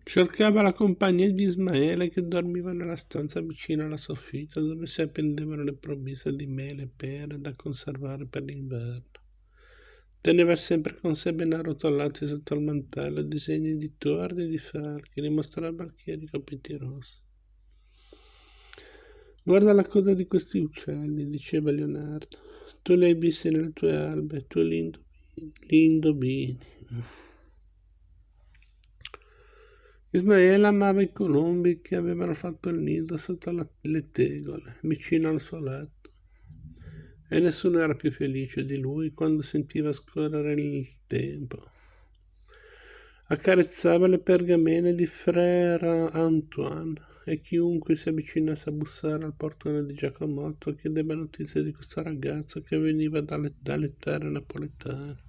Cercava la compagnia di Ismaele che dormiva nella stanza vicina alla soffitta dove si appendevano le provviste di mele e pere da conservare per l'inverno. Teneva sempre con sé ben arrotolati sotto il mantello disegni di torri e di falchi, li mostrava al chierico pettirosso. Guarda la coda di questi uccelli, diceva Leonardo. Tu li hai visti nelle tue albe, tu li indovini. Ismaele amava i colombi che avevano fatto il nido sotto le tegole, vicino al suo letto. E nessuno era più felice di lui quando sentiva scorrere il tempo. Accarezzava le pergamene di Frère Antoine e chiunque si avvicinasse a bussare al portone di Giacomotto chiedeva notizie di questo ragazzo che veniva dalle terre napoletane.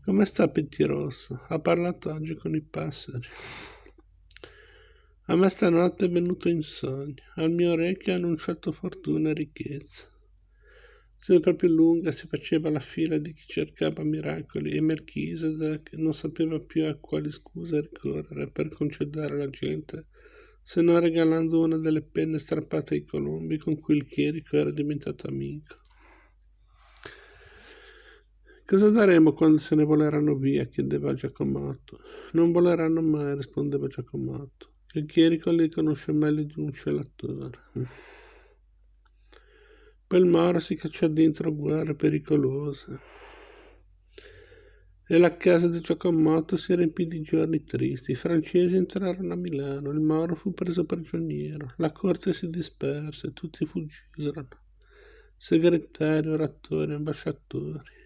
Come sta Pettirosso? Ha parlato oggi con i passeri. A me stanotte è venuto in sogno. Al mio orecchio ha annunciato fortuna e ricchezza. Sempre più lunga si faceva la fila di chi cercava miracoli e Melchisedec non sapeva più a quali scuse ricorrere per concedere alla gente, se non regalando una delle penne strappate ai colombi con cui il chierico era diventato amico. Cosa daremo quando se ne voleranno via? Chiedeva Giacomotto. Non voleranno mai, rispondeva Giacomotto. Il chierico li conosce meglio di un celatore. Poi il Mauro si cacciò dentro guerre pericolose e la casa di Giacomotto si riempì di giorni tristi. I francesi entrarono a Milano, il Mauro fu preso prigioniero, la corte si disperse, tutti fuggirono, segretari, oratori, ambasciatori.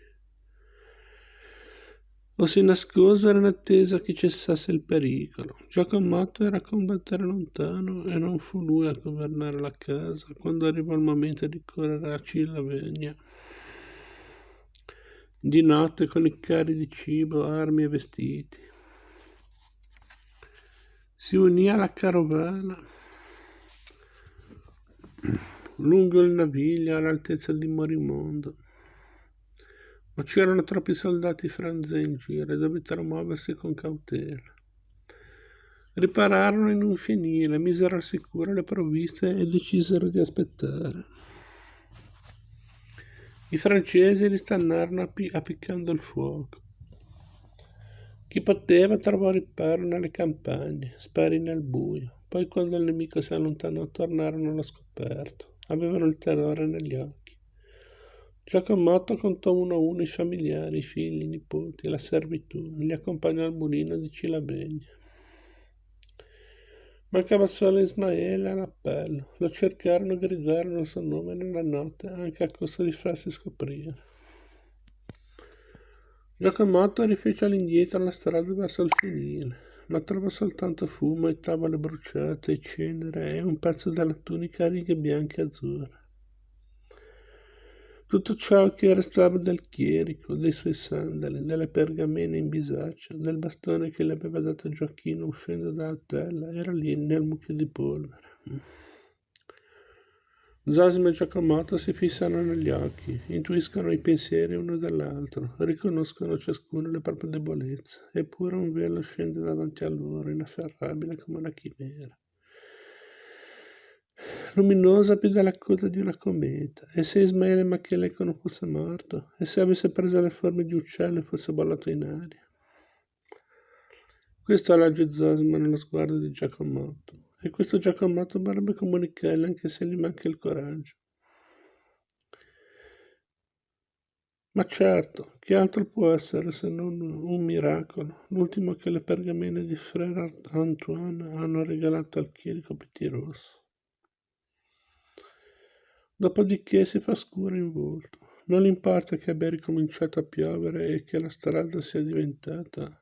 O si nascosero in attesa che cessasse il pericolo. Giacomotto era a combattere lontano e non fu lui a governare la casa quando arrivò il momento di correre a Cilavegna. Di notte con i carri di cibo, armi e vestiti. Si unì alla carovana lungo il naviglio all'altezza di Morimondo. Ma c'erano troppi soldati franzesi in giro e dovettero muoversi con cautela. Ripararono in un fienile, misero al sicuro le provviste e decisero di aspettare. I francesi li stannarono appiccando il fuoco. Chi poteva trovò riparo nelle campagne, sparì nel buio. Poi quando il nemico si allontanò tornarono allo scoperto. Avevano il terrore negli occhi. Giacomotto contò uno a uno i familiari, i figli, i nipoti, la servitù, li accompagnò al mulino di Cilavegna. Mancava solo Ismaele all'appello. Lo cercarono, gridarono il suo nome nella notte, anche a costo di farsi scoprire. Giacomotto rifece all'indietro la strada verso il fienile, ma trovò soltanto fumo e tavole bruciate e cenere e un pezzo della tunica a righe bianche e azzurre. Tutto ciò che restava del chierico, dei suoi sandali, delle pergamene in bisaccia, del bastone che le aveva dato Gioacchino uscendo dalla tela, era lì nel mucchio di polvere. Zosimo e Giacomotto si fissano negli occhi, intuiscono i pensieri uno dell'altro, riconoscono ciascuno le proprie debolezze, eppure un velo scende davanti a loro, inafferrabile come una chimera. Luminosa più della coda di una cometa, e se Ismaele Macchialecco non fosse morto, e se avesse preso le forme di uccello e fosse volato in aria. Questo legge Zosimo nello sguardo di Giacomotto, e questo Giacomotto vorrebbe comunicarle anche se gli manca il coraggio. Ma certo, che altro può essere se non un miracolo, l'ultimo che le pergamene di Frère Antoine hanno regalato al chierico Pettirosso. Dopodiché si fa scuro in volto. Non importa che abbia ricominciato a piovere e che la strada stia diventando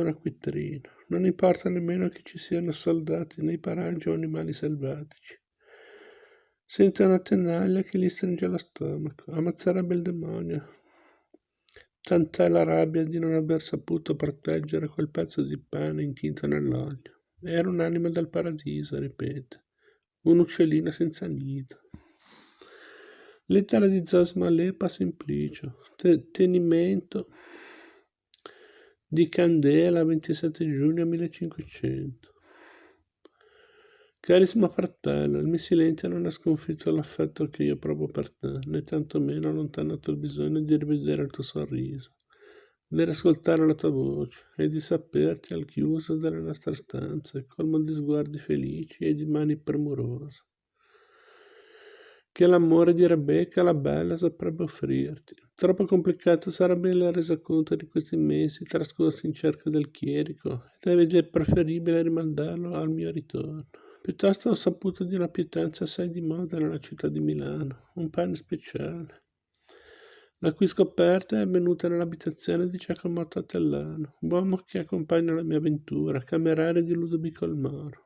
un acquitrino. Non importa nemmeno che ci siano soldati nei paraggi o animali selvatici. Sente una tenaglia che gli stringe lo stomaco. Ammazzerebbe il demonio. Tant'è la rabbia di non aver saputo proteggere quel pezzo di pane intinto nell'olio. Era un'anima del paradiso, ripete. Un uccellino senza nido. Lettera di Zosimo Alepa Simplicio. Tenimento Di Candela, 27 giugno 1500. Carissimo fratello, il mio silenzio non ha sconfitto l'affetto che io provo per te, né tantomeno allontanato il bisogno di rivedere il tuo sorriso, di ascoltare la tua voce e di saperti al chiuso delle nostre stanze, colmo di sguardi felici e di mani premurose, che l'amore di Rebecca la bella saprebbe offrirti. Troppo complicato sarebbe il resoconto di questi mesi trascorsi in cerca del chierico ed è vedi preferibile rimandarlo al mio ritorno. Piuttosto ho saputo di una pietanza assai di moda nella città di Milano, un pane speciale, la cui scoperta è avvenuta nell'abitazione di Giacomotto Attellano, uomo che accompagna la mia avventura, camerario di Ludovico il Moro.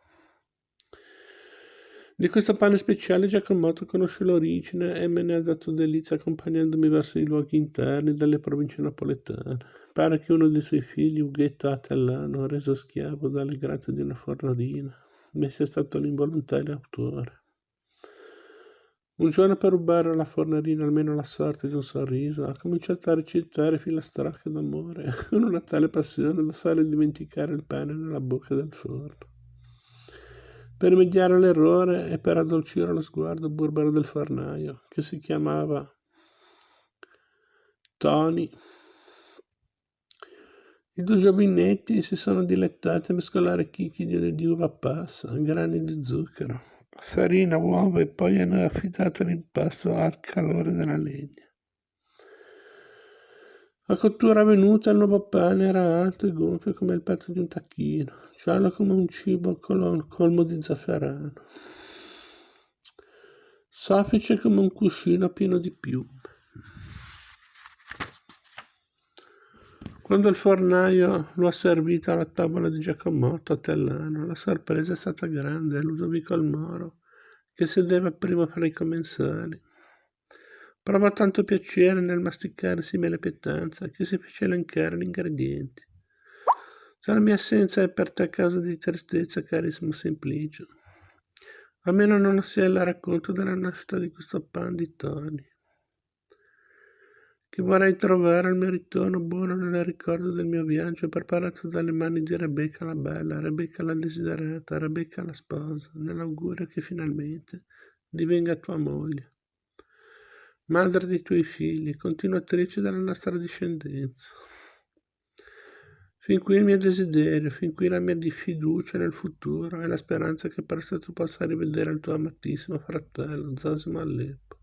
Di questo pane speciale Giacomotto conosce l'origine e me ne ha dato delizia accompagnandomi verso i luoghi interni delle province napoletane. Pare che uno dei suoi figli, Ughetto Attellano, reso schiavo dalle grazie di una fornarina, ne sia stato l'involontario autore. Un giorno, per rubare alla fornarina almeno la sorte di un sorriso, ha cominciato a recitare filastrocche d'amore con una tale passione da farle dimenticare il pane nella bocca del forno. Per rimediare all'errore e per addolcire lo sguardo burbero del fornaio, che si chiamava Tony, i due giovinetti si sono dilettati a mescolare chicchi di uva passa, grani di zucchero, farina, uova e poi hanno affidato l'impasto al calore della legna. A cottura avvenuta il nuovo pane era alto e gonfio come il petto di un tacchino, giallo come un cibo colmo di zafferano, soffice come un cuscino pieno di piume. Quando il fornaio lo ha servito alla tavola di Giacomotto Attellano, la sorpresa è stata grande a Ludovico il Moro, che sedeva prima fra i commensali. Provò tanto piacere nel masticare simile pietanza che si fece elencare gli ingredienti. Se la mia assenza è per te causa di tristezza, carissimo Simplicio, almeno non lo sia il racconto della nascita di questo pan di Tony, che vorrei trovare al mio ritorno buono nel ricordo del mio viaggio preparato dalle mani di Rebecca la bella, Rebecca la desiderata, Rebecca la sposa, nell'augurio che finalmente divenga tua moglie, madre dei tuoi figli, continuatrice della nostra discendenza. Fin qui il mio desiderio, fin qui la mia fiducia nel futuro e la speranza che presto tu possa rivedere il tuo amatissimo fratello Zosimo Aleppo.